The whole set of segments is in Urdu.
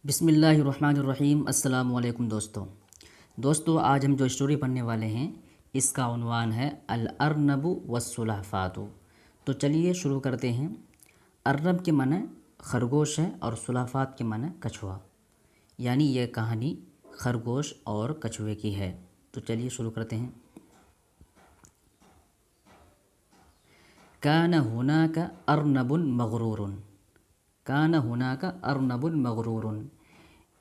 بسم اللہ الرحمن الرحیم۔ السلام علیکم دوستو آج ہم جو اسٹوری پڑھنے والے ہیں اس کا عنوان ہے الارنب والسلحفاۃ۔ تو چلیے شروع کرتے ہیں۔ ارنب کے معنی خرگوش ہے اور سلحفاۃ کے معنی کچھوا، یعنی یہ کہانی خرگوش اور کچھوے کی ہے۔ تو چلیے شروع کرتے ہیں۔ کان ہناک ارنب مغرور، کان ہناک ارنب مغرور،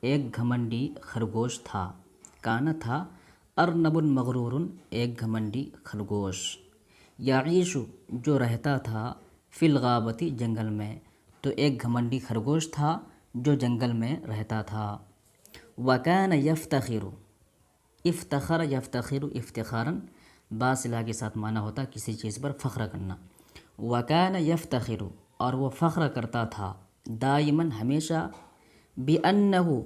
ایک گھمنڈی خرگوش تھا۔ کانا تھا، ارنب مغرور ایک گھمنڈی خرگوش، یعیش جو رہتا تھا، فی الغابتی جنگل میں۔ تو ایک گھمنڈی خرگوش تھا جو جنگل میں رہتا تھا۔ وکان یفتخر، افتخر یفتخر افتخاراً باصلہ کے ساتھ معنی ہوتا کسی چیز پر فخر کرنا۔ وکان یفتخر، اور وہ فخر کرتا تھا، دائماً ہمیشہ، بِأَنَّهُ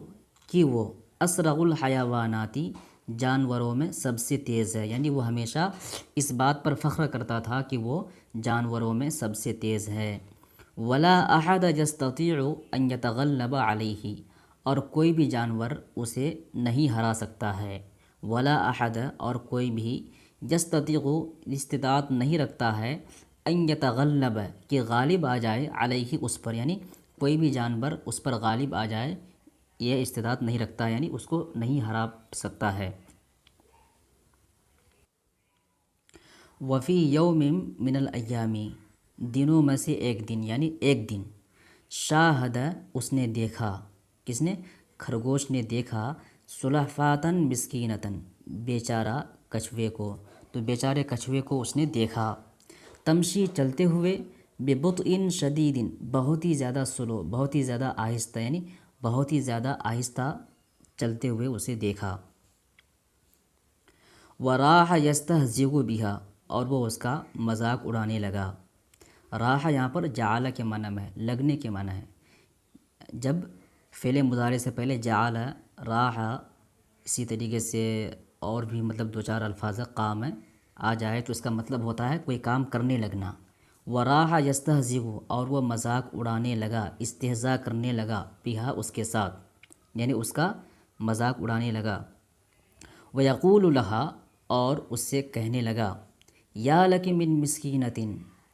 کہ وہ اسرع الحیواناتی جانوروں میں سب سے تیز ہے، یعنی وہ ہمیشہ اس بات پر فخر کرتا تھا کہ وہ جانوروں میں سب سے تیز ہے۔ ولا احد یستطیع ان یتغلب علیہ، اور کوئی بھی جانور اسے نہیں ہرا سکتا ہے۔ ولا احد، اور کوئی بھی، یستطیع استطاعت نہیں رکھتا ہے، ان یتغلب کہ غالب آ جائے، علیہ اس پر، یعنی کوئی بھی جانور اس پر غالب آ جائے، یہ استطاعت نہیں رکھتا، یعنی اس کو نہیں ہرا سکتا ہے۔ وفی یوم من الایام، دنوں میں سے ایک دن، یعنی ایک دن، شاہد اس نے دیکھا، کس نے؟ خرگوش نے دیکھا، سلحفاتن مسکینتن بیچارہ کچھوے کو۔ تو بیچارے کچھوے کو اس نے دیکھا، تمشی چلتے ہوئے، ببطء شدید بہت ہی زیادہ سلو، بہت ہی زیادہ آہستہ، یعنی بہت ہی زیادہ آہستہ چلتے ہوئے اسے دیکھا۔ وراح یستہزئ بہا، اور وہ اس کا مذاق اڑانے لگا۔ راح یہاں پر جعل کے معنی میں ہے، لگنے کے معنی ہے۔ جب فعل مضارع سے پہلے جعل، راح، اسی طریقے سے اور بھی مطلب دو چار الفاظ قام آ جائے تو اس کا مطلب ہوتا ہے کوئی کام کرنے لگنا۔ وراح یستہزئ، اور وہ مذاق اڑانے لگا، استہزاء کرنے لگا، بہا اس کے ساتھ، یعنی اس کا مذاق اڑانے لگا۔ ویقول لہا، اور اس سے کہنے لگا، یا لکی من مسکینۃ،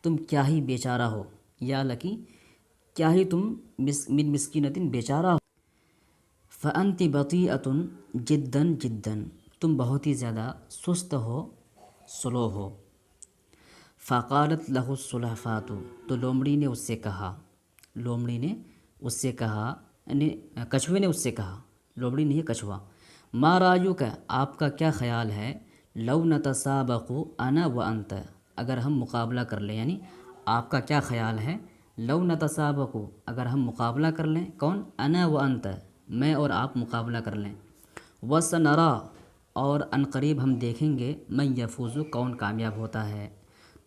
تم کیا ہی بیچارہ ہو، یا لکی کیا ہی تم، من مسکینۃ بیچارہ ہو، فانت بطیئۃ جدا جدا، تم بہت ہی زیادہ سست ہو، سلو ہو۔ فقالت لہ السلحفاۃ، تو لومڑی نے اس سے کہا، لومڑی نے اس سے کہا، یعنی کچھوے نے اس سے کہا، لومڑی نہیں کچھوا، ما رأیک، آپ کا کیا خیال ہے، لو نتسابق انا وانت، اگر ہم مقابلہ کر لیں، یعنی آپ کا کیا خیال ہے، لو نتسابق، اگر ہم مقابلہ کر لیں، کون؟ انا وانت، میں اور آپ مقابلہ کر لیں، وسنرا، اور عنقریب ہم دیکھیں گے، من یفوز، کون کامیاب ہوتا ہے۔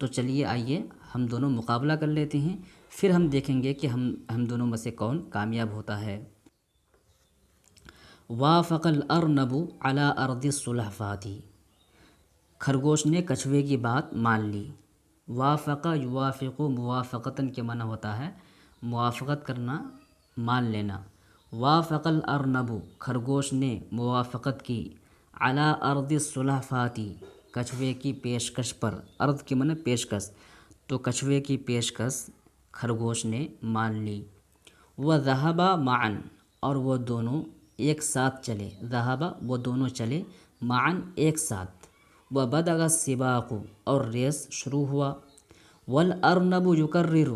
تو چلیے آئیے ہم دونوں مقابلہ کر لیتے ہیں، پھر ہم دیکھیں گے کہ ہم دونوں میں سے کون کامیاب ہوتا ہے۔ وافق الارنب علی ارض السلحفاۃ، خرگوش نے کچھوے کی بات مان لی۔ وافق یوافق موافقتاً کے معنی ہوتا ہے موافقت کرنا، مان لینا۔ وافق الارنب، خرگوش نے موافقت کی، علی ارض السلحفاۃ، کچھوے کی پیشکش پر۔ ارض کے معنی پیشکش، تو کچھوے کی پیشکش خرگوش نے مان لی۔ وذهبا معا، اور وہ دونوں ایک ساتھ چلے، ذهبا وہ دونوں چلے، معا ایک ساتھ۔ وبدأ السباق، اور ریس شروع ہوا۔ والارنب یکرر،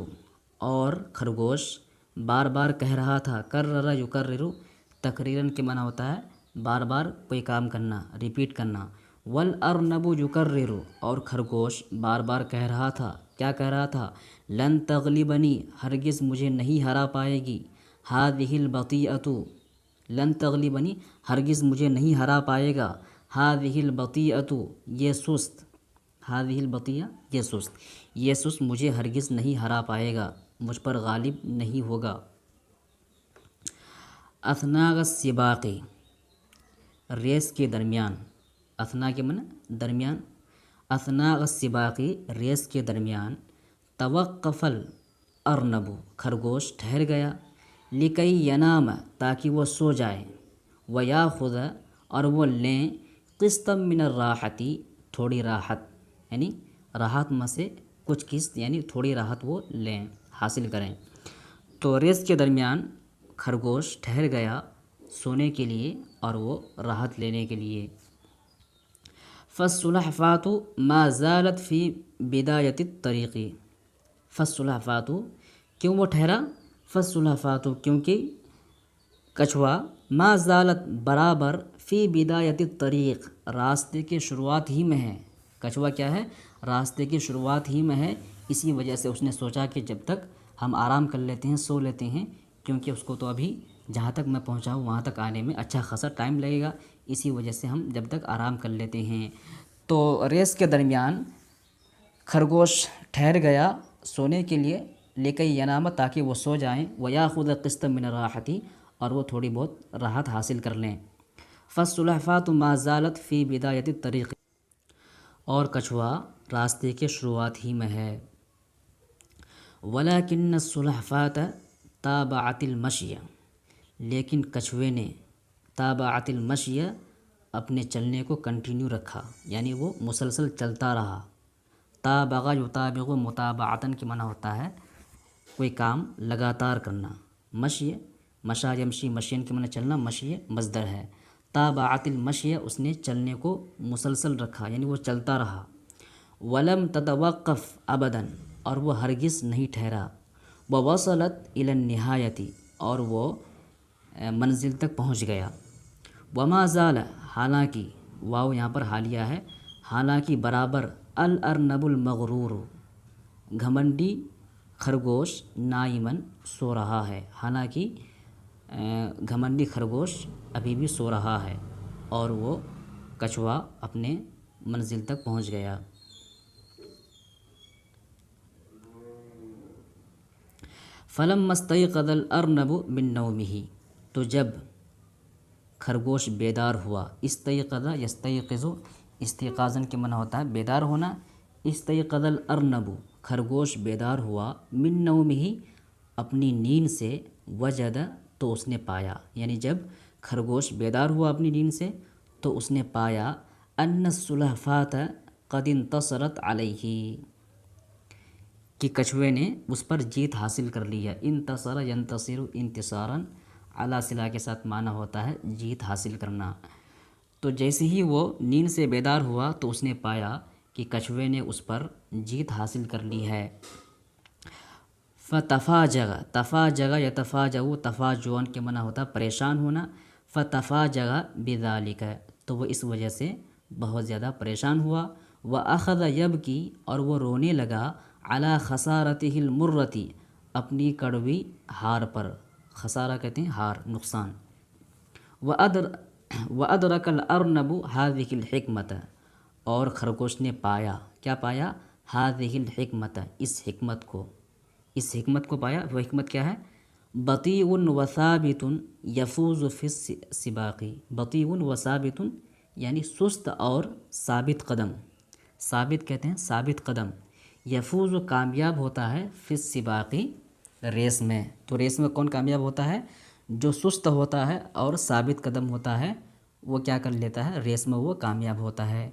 اور خرگوش بار بار کہہ رہا تھا، کرر یکرر، تکریراً کے معنی ہوتا ہے بار بار کوئی کام کرنا، ریپیٹ کرنا۔ والارنب یکرر، اور خرگوش بار بار کہہ رہا تھا، کیا کہہ رہا تھا؟ لن تغلبنی، ہرگز مجھے نہیں ہرا پائے گی، هذه البطیئۃ، لن تغلبنی، ہرگز مجھے نہیں ہرا پائے گا، هذه البطیئۃ، یہ سست، هذه البطیہ، یہ سست، یہ سست مجھے ہرگز نہیں ہرا پائے گا، مجھ پر غالب نہیں ہوگا۔ اثناء السباق، ریس کے درمیان، اثناء کے معنی درمیان، اثناء السباق، ریس کے درمیان، توقف الارنب، خرگوش ٹھہر گیا، لکئی ینام تاکہ وہ سو جائیں، ویاخذ اور وہ لیں قسطا من الراحتی تھوڑی راحت، یعنی راحت میں سے کچھ قسط یعنی تھوڑی راحت وہ لیں حاصل کریں۔ تو ریس کے درمیان خرگوش ٹھہر گیا سونے کے لیے اور وہ راحت لینے کے لیے۔ فالسلحفاة ما زالت فی بدایت الطریق، فالسلحفاة کیوں وہ ٹھہرا؟ فالسلحفاة کیونکہ کچھوا ما زالت برابر فی بدایت الطریق راستے کے شروعات ہی میں ہے۔ کچھوا کیا ہے؟ راستے کی شروعات ہی میں ہے، اسی وجہ سے اس نے سوچا کہ جب تک ہم آرام کر لیتے ہیں، سو لیتے ہیں، کیونکہ اس کو تو ابھی جہاں تک میں پہنچا ہوں وہاں تک آنے میں اچھا خاصا ٹائم لگے گا، اسی وجہ سے ہم جب تک آرام کر لیتے ہیں۔ تو ریس کے درمیان خرگوش ٹھہر گیا سونے کے لیے، لکئی ینام تاکہ وہ سو جائیں، ویاخذ قسطا من الراحتی اور وہ تھوڑی بہت راحت حاصل کر لیں۔ فالسلحفاة ما زالت فی بدایت الطریق، اور کچھوا راستے کے شروعات ہی میں ہے۔ ولکن السلحفاة تابعت المشی، لیکن کچھوے نے تابعت المشی اپنے چلنے کو کنٹینیو رکھا، یعنی وہ مسلسل چلتا رہا۔ تابع یتابع متابعتاً کے معنی ہوتا ہے کوئی کام لگاتار کرنا۔ مشی مشا یمشی مشین کے معنی چلنا، مشی مصدر ہے۔ تابعت المشی اس نے چلنے کو مسلسل رکھا، یعنی وہ چلتا رہا۔ ولم تتوقف ابداً اور وہ ہرگز نہیں ٹھہرا۔ ووصلت الی النہایتی اور وہ منزل تک پہنچ گیا۔ وما زال حالانکہ، واو یہاں پر حالیہ ہے، حالانکہ برابر الارنب المغرور گھمنڈی خرگوش نائمن سو رہا ہے، حالانکہ گھمنڈی خرگوش ابھی بھی سو رہا ہے اور وہ کچھوا اپنے منزل تک پہنچ گیا۔ فلما استيقظ الارنب من نومه، تو جب خرگوش بیدار ہوا، استيقظ يستيقظ استيقاظاً کے معنی ہوتا ہے بیدار ہونا۔ استيقظ الارنب خرگوش بیدار ہوا، من نومه اپنی نیند سے، وجد تو اس نے پایا، یعنی جب خرگوش بیدار ہوا اپنی نیند سے تو اس نے پایا ان السلحفاة قد انتصرت علیہ کہ کچھوے نے اس پر جیت حاصل کر لی ہے۔ انتصر ینتصر انتصارا علی صلہ کے ساتھ معنی ہوتا ہے جیت حاصل کرنا۔ تو جیسے ہی وہ نیند سے بیدار ہوا تو اس نے پایا کہ کچھوے نے اس پر جیت حاصل کر لی ہے۔ فتفاجغ، تفاجغ یتفاجع تفاجعا کے معنی ہوتا ہے پریشان ہونا۔ فتفاجغ بذالک، تو وہ اس وجہ سے بہت زیادہ پریشان ہوا۔ واخذ یبکی اور وہ رونے لگا، علی خسارتہ المرۃ اپنی کڑوی ہار پر، خسارہ کہتے ہیں ہار، نقصان۔ وادرک الارنب هذه الحکمت، اور خرگوش نے پایا، کیا پایا؟ هذه الحکمت، اس حکمت کو، اس حکمت کو پایا۔ وہ حکمت کیا ہے؟ بطیء وثابت یفوز فی السباق، بطیء وثابت یعنی سست اور ثابت قدم، ثابت کہتے ہیں ثابت قدم، یفوز کامیاب ہوتا ہے فی السباق ریس میں۔ تو ریس میں کون کامیاب ہوتا ہے؟ جو سست ہوتا ہے اور ثابت قدم ہوتا ہے وہ کیا کر لیتا ہے؟ ریس میں وہ کامیاب ہوتا ہے۔